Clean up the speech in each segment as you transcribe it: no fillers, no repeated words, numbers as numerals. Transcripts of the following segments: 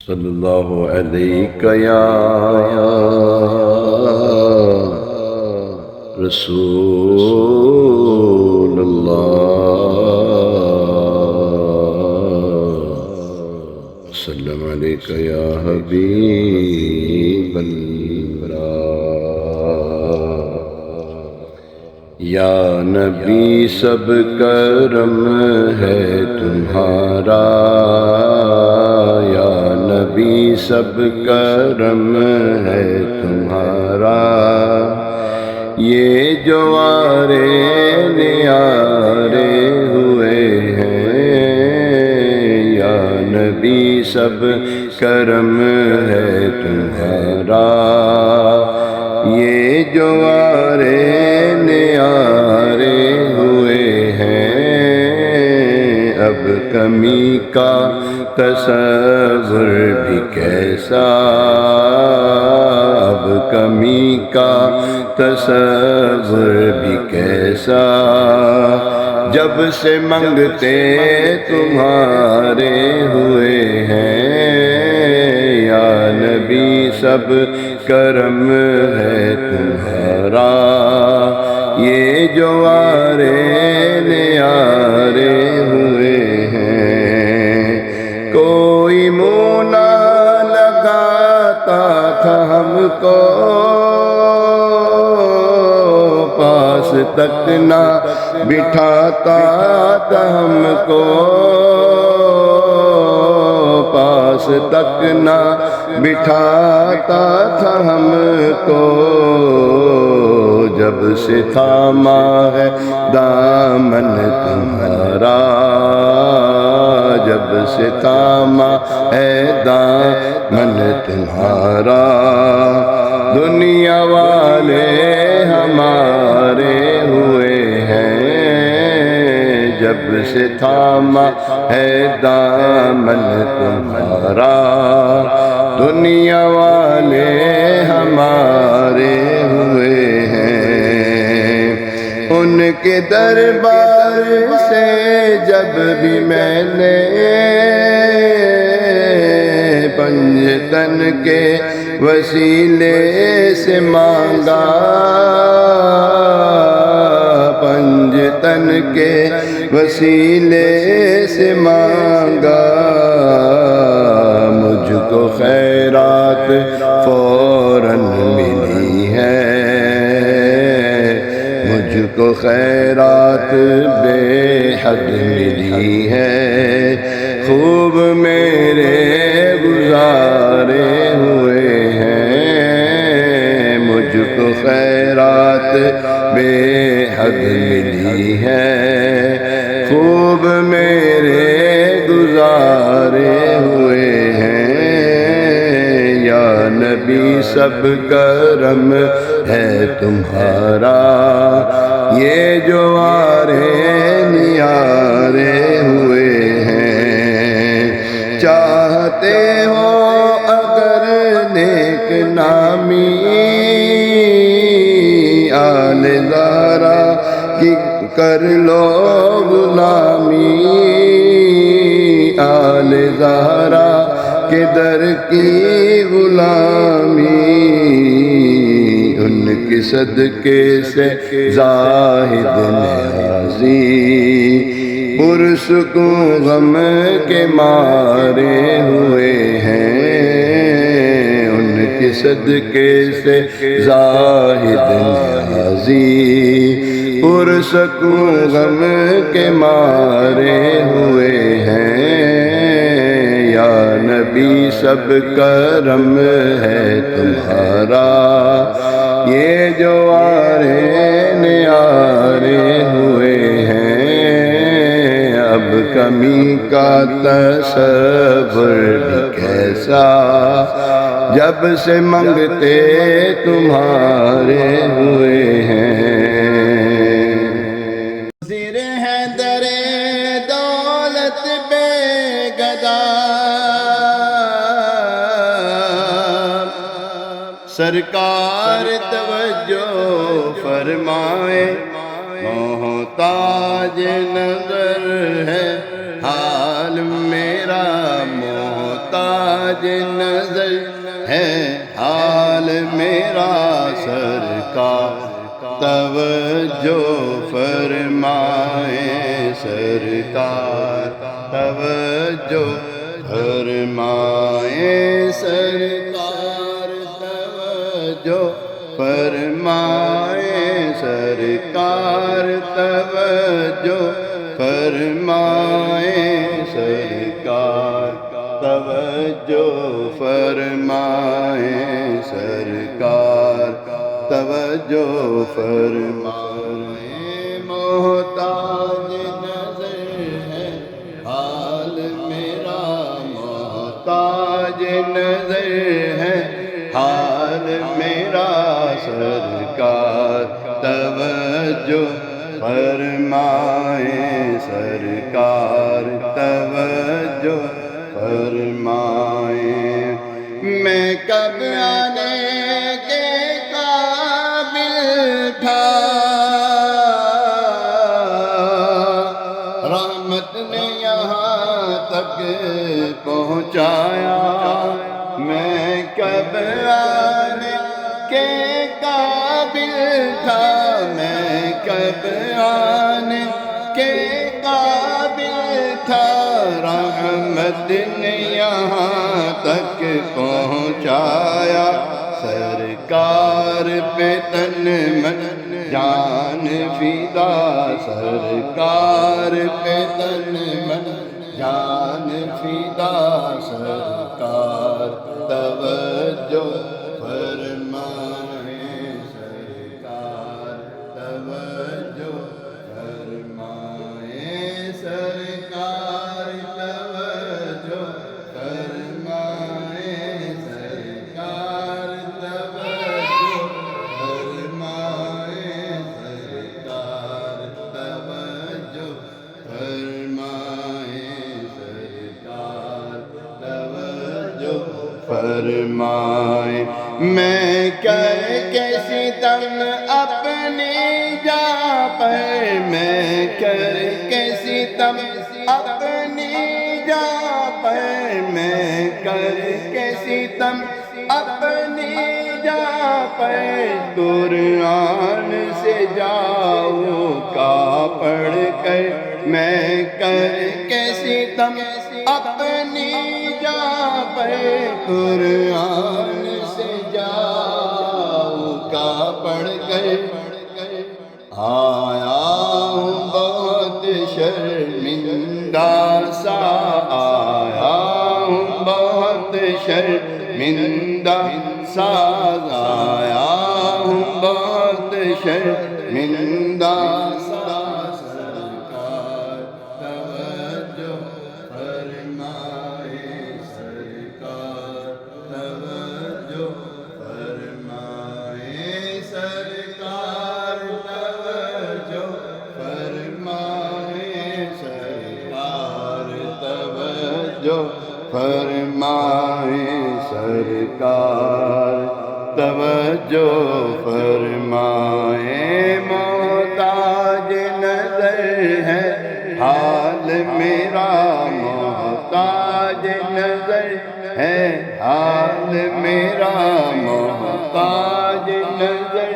صلی اللہ علیہ یا رسول اللہ، سلم علیک یا حبیب اللہ، یا نبی سب کرم ہے تمہارا، یا نبی سب کرم ہے تمہارا، یہ جو آرے نیارے ہوئے ہیں، یا نبی سب کرم ہے تمہارا، یہ جو آرے نیارے ہوئے ہیں، اب کمی کا تصور بھی کیسا، اب کمی کا تصور بھی کیسا، جب سے منگتے تمہارے ہوئے ہیں، یا نبی سب کرم ہے تمہارا، یہ جو آرے نیارے ہوئے ہیں، کوئی منہ نہ لگاتا تھا ہم کو، پاس تک نہ بٹھاتا تھا ہم کو، پاس تک نہ بٹھاتا تھا ہم کو، جب سے تھاما ہے دامن تمہارا، جب سے تھاما ہے دامن تمہارا، دنیا والے ہمارے ہوئے ہیں، جب سے تھاما ہے دامن تمہارا، دنیا والے ہمارے ہوئے ہیں، ان کے دربار سے جب بھی میں نے پنجتن کے وسیلے سے مانگا، پنجتن کے وسیلے سے مانگا، مجھ کو خیرات فوراً ملی ہے، مجھ کو خیرات بے حد ملی ہے، خوب میرے گزارے ہوئے ہیں، مجھ کو خیرات بے حد ملی ہے، خوب میرے گزارے ہوئے ہیں، یا نبی سب کرم ہے تمہارا، یہ جو آرے نیارے ہوئے ہیں، چاہتے ہو اگر نیک نامی آل زہرا کی کر لو غلامی، آل زہرا کے در کی غلامی، ان کے صدقے سے زاہد نیازی پرسکون غم کے مارے ہوئے ہیں، ان کے صدقے سے زاہد نیازی پرسکون غم کے مارے ہوئے ہیں، یا نبی سب کرم ہے تمہارا، یہ جو آرے نیارے ہوئے ہیں، اب کمی کا تصور بھی کیسا، جب سے منگتے تمہارے ہوئے ہیں، زیر حیدر دولت بے گدا، سرکار توجہ فرمائے، محتاج نظر ہے حال میرا محتاج محتاج نظر ہے حال میرا سرکار توجہ فرمائے سرکار توجہ فرمائے سرکار توجہ فرمائے سرکار توجہ فرمائے سرکار توجہ فرمائے سرکار توجہ فرمائے محتاج نظر ہے حال میرا محتاج نظر ہے حال میرا سرکار توجہ فرمائے سرکار توجہ فرمائے میں کب آنے کے قابل تھا رحمت نے یہاں تک پہنچایا میں کب آنے کے قابل تھا میں کب آنے کے قابل تھا رحمت نے یہاں تک پہنچایا سرکار پہ تن من جان فدا سرکار پہ تن من جان فدا سرکار توجہ فرمائے سرکار توجہ فرمائے سرکار توجہ فرمائے سرکار توجہ فرمائے سرکار توجہ فرمائے سرکار توجہ فرمائے میں کر کے ستم اپنی جا پر میں کر کے ستم اپنی جا پر میں کر کے ستم اپنی جا پر قرآن سے جاؤں کا پڑھ کر میں کر کے ستم اپنی جا پر قرآن سے جاؤں کا پڑھ کر آیا ہوں بہت شرمندہ سا آیا ہوں بہت شرمندہ سا آیا ہوں بہت شرمندہ سا سرکار توجہ فرمائے سرکار توجہ فرمائے سرکار توجہ فرمائے سرکار توجہ فرمائے سرکار توجہ فرمائے محتاج نظر ہے حال میرا محتاج نظر ہے حال میرا محتاج نظر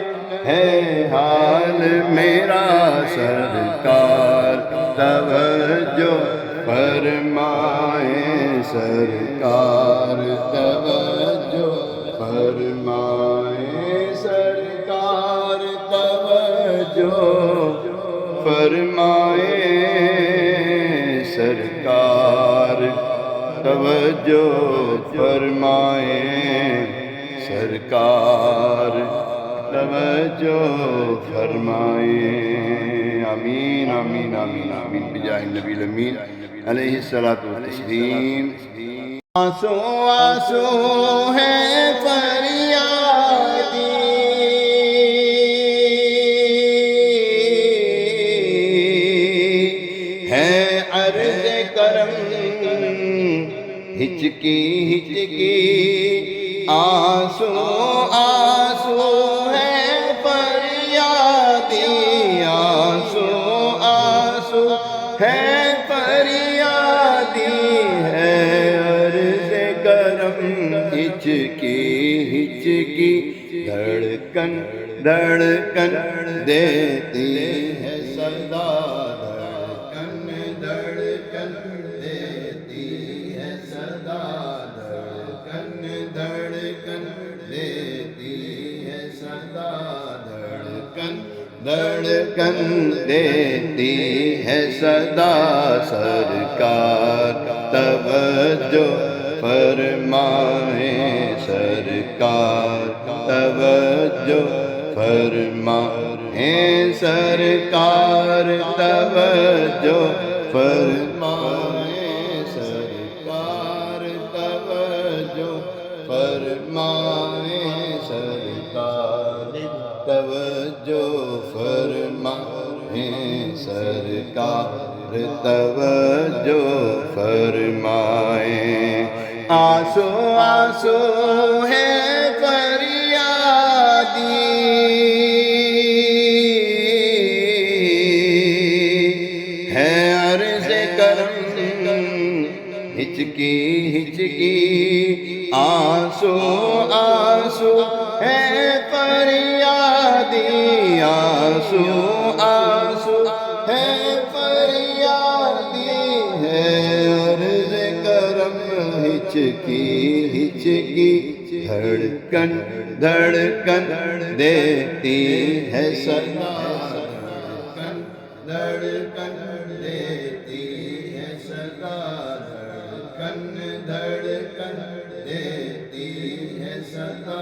ہے حال میرا سرکار توجہ فرمائے سرکار توجہ فرمائے سرکار توجہ فرمائے سرکار توجہ فرمائے سرکار توجہ فرمائے آمین آمین آمین آمین بجاہ النبی الامین علیہ الصلاۃ والتسلیم آنسو آنسو ہے فریادی ہے عرض کرم ہچکی ہچکی آنسو آنسو ہے فریادی آنسو آنسو ہے فریادی ہے عرض کرم ہچکی ہچکی دھڑکن دھڑکن دیتی ہے صدا، دھڑکن دھڑکن دیتی ہے صدا، دھڑکن دھڑکن دیتی ہے صدا، دھڑکن دھڑکن دیتی ہے صدا۔ سرکار توجہ فرمائیں، سرکار توجہ فرمائیں، سرکار توجہ فرمائیں، سرکار توجہ فرمائیں، سرکار توجہ فرمائیں، سرکار توجہ فرمائیں۔ آنسو آنسو ہے فریادی، ہے عرض کرم ہچکی ہچکی، آنسو آنسو ہے فریادی، آنسو آنسو ہے فریادی، ہے عرض کرم ہچکی ہچکی، دھڑکن دھڑکن دیتی ہے صدا، دھڑکن دھڑکن دیتی ہے صدا، دھڑکن دھڑکن دیتی ہے صدا۔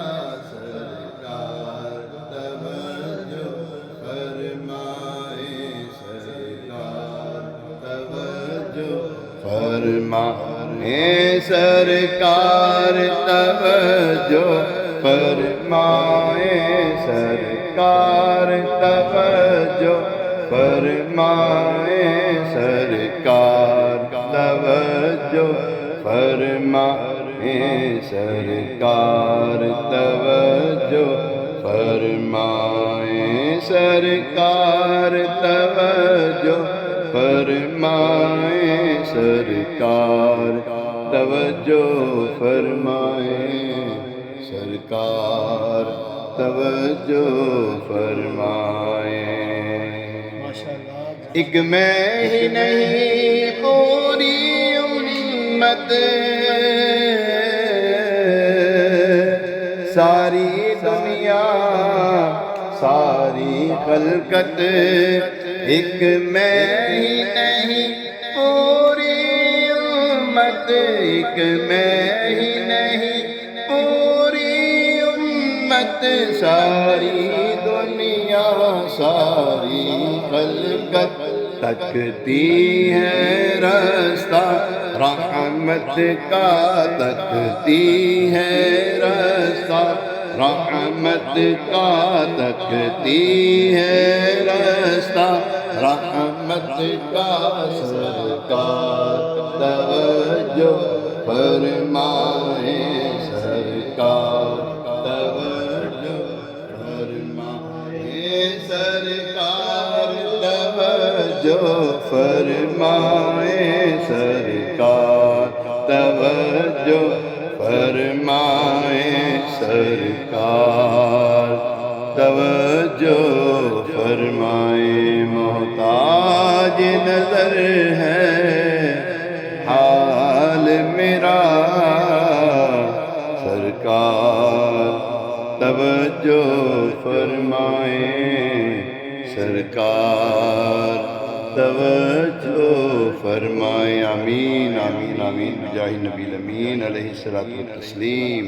سرکار توجہ فرمائیں، سرکار توجہ فرمائیں، سرکار توجہ فرمائیں، سرکار توجہ فرمائیں، سرکار توجہ فرمائیں، سرکار توجہ فرمائیں، سرکار توجہ فرمائیں، سرکار توجہ فرمائیں، سرکار توجہ فرمائیں۔ ایک میں ہی نہیں پوری امت، ساری دنیا ساری خلقت، ایک میں ہی نہیں پوری امت، ایک میں ہی نہیں پوری امت، ساری دنیا ساری خلقت تکتی ہے رستہ رحمت کا، تکتی ہے رستہ رحمت کا، تکتی ہے رستہ رحمت کا، سرکار توجہ فرمائیں، سرکار توجہ فرمائیں، سرکار توجہ فرمائیں، سرکار توجہ فرمائیں، سرکار توجہ فرمائیں۔ محتاج نظر ہے حال میرا، سرکار توجہ فرمائیں، سرکار توجہ فرمائیں۔ آمین آمین آمین بجاہ نبی الامین علیہ الصلوۃ والتسلیم۔